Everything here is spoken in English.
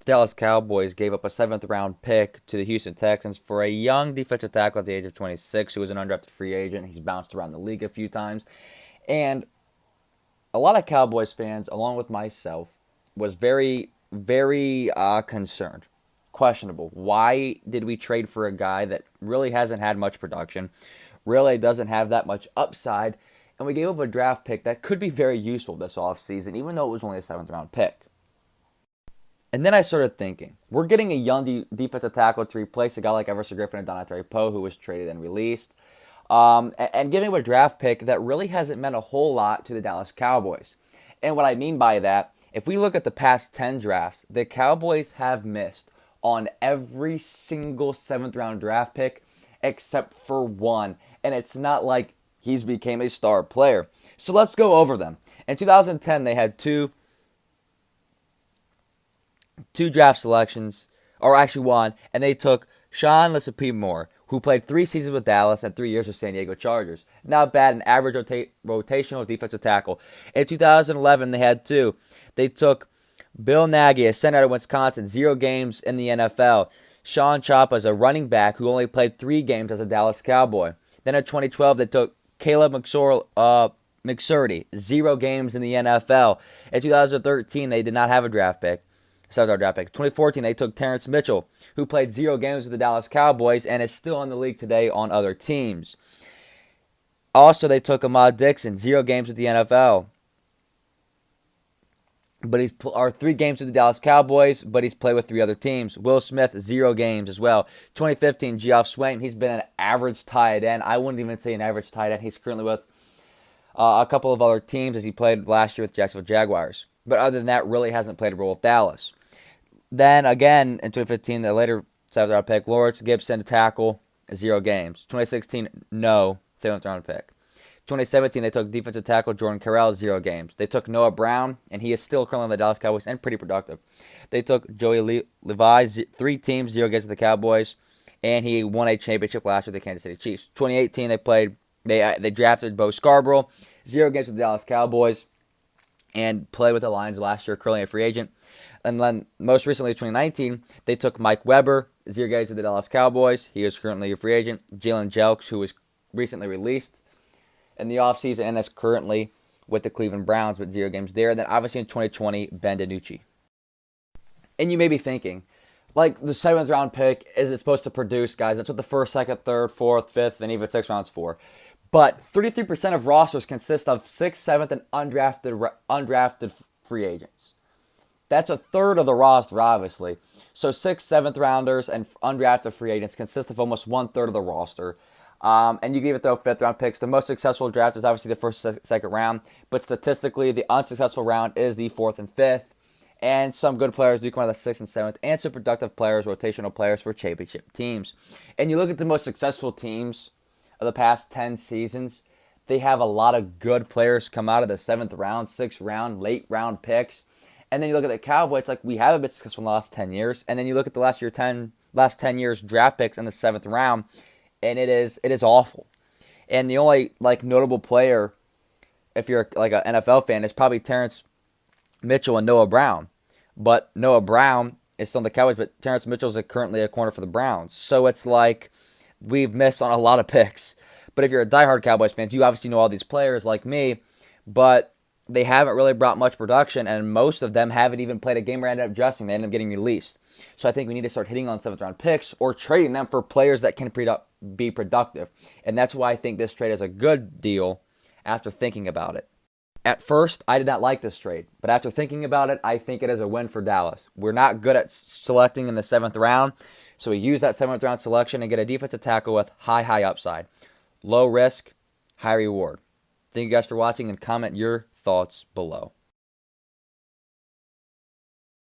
Dallas Cowboys gave up a seventh round pick to the Houston Texans for a young defensive tackle at the age of 26 who was an undrafted free agent. He's bounced around the league a few times. And a lot of Cowboys fans, along with myself, was very concerned. Questionable. Why did we trade for a guy that really hasn't had much production, really doesn't have that much upside, and we gave up a draft pick that could be very useful this offseason, even though it was only a seventh round pick? And then I started thinking, we're getting a young defensive tackle to replace a guy like Everson Griffin and Donatre Poe, who was traded and released, and giving him a draft pick that really hasn't meant a whole lot to the Dallas Cowboys. And what I mean by that, if we look at the past 10 drafts, the Cowboys have missed on every single seventh round draft pick except for one. And it's not like he's became a star player. So let's go over them. In 2010, they had two draft selections, or actually one, and they took Sean Moore, who played 3 seasons with Dallas and 3 years with San Diego Chargers. Not bad, an average rotational defensive tackle. In 2011, they had two. They took Bill Nagy, a center out of Wisconsin, 0 games in the NFL. Sean Chapa is a running back who only played 3 games as a Dallas Cowboy. Then in 2012, they took Caleb McSorley, 0 games in the NFL. In 2013, they did not have a draft pick. 2014, they took Terrence Mitchell, who played 0 games with the Dallas Cowboys and is still in the league today on other teams. Also, they took Ahmad Dixon, 0 games with the NFL. But he's 3 games with the Dallas Cowboys, but he's played with 3 other teams. Will Smith, 0 games as well. 2015, Geoff Swaim, he's been an average tight end. I wouldn't even say an average tight end. He's currently with a couple of other teams as he played last year with Jacksonville Jaguars. But other than that, really hasn't played a role with Dallas. Then again, in 2015, the later 7th round pick, Lawrence Gibson, tackle, 0 games. 2016, no, 7th round pick. 2017, they took defensive tackle Jordan Carell, 0 games. They took Noah Brown, and he is still currently on the Dallas Cowboys and pretty productive. They took Joey Levi, 3 teams, 0 games with the Cowboys, and he won a championship last year with the Kansas City Chiefs. 2018, they drafted Bo Scarborough, 0 games with the Dallas Cowboys, and played with the Lions last year, currently a free agent. And then most recently, 2019, they took Mike Weber, 0 games with the Dallas Cowboys. He is currently a free agent. Jalen Jelks, who was recently released in the offseason and is currently with the Cleveland Browns with 0 games there. And then obviously in 2020, Ben DiNucci. And you may be thinking, like the 7th round pick, is it supposed to produce, guys? That's what the 1st, 2nd, 3rd, 4th, 5th, and even 6th rounds for. But 33% of rosters consist of 6th, 7th, and undrafted free agents. That's a third of the roster, obviously. So 6th, 7th rounders and undrafted free agents consist of almost 1/3 of the roster. And you can even throw 5th round picks. The most successful draft is obviously the 1st, 2nd round. But statistically, the unsuccessful round is the 4th and 5th. And some good players do come out of the 6th and 7th. And some productive players, rotational players for championship teams. And you look at the most successful teams of the past 10 seasons, they have a lot of good players come out of the 7th round, 6th round, late round picks. And then you look at the Cowboys, like we haven't been successful in the last 10 years. And then you look at the last 10 years draft picks in the 7th round, and it is awful. And the only like notable player, if you're like an NFL fan, is probably Terrence Mitchell and Noah Brown. But Noah Brown is still in the Cowboys, but Terrence Mitchell is currently a corner for the Browns. So it's like we've missed on a lot of picks. But if you're a diehard Cowboys fan, you obviously know all these players like me, but they haven't really brought much production, and most of them haven't even played a game or ended up adjusting. They end up getting released. So I think we need to start hitting on 7th round picks or trading them for players that can be productive. And that's why I think this trade is a good deal after thinking about it. At first, I did not like this trade, but after thinking about it, I think it is a win for Dallas. We're not good at selecting in the 7th round, so we use that 7th round selection and get a defensive tackle with high upside. Low risk, high reward. Thank you guys for watching, and comment your thoughts below.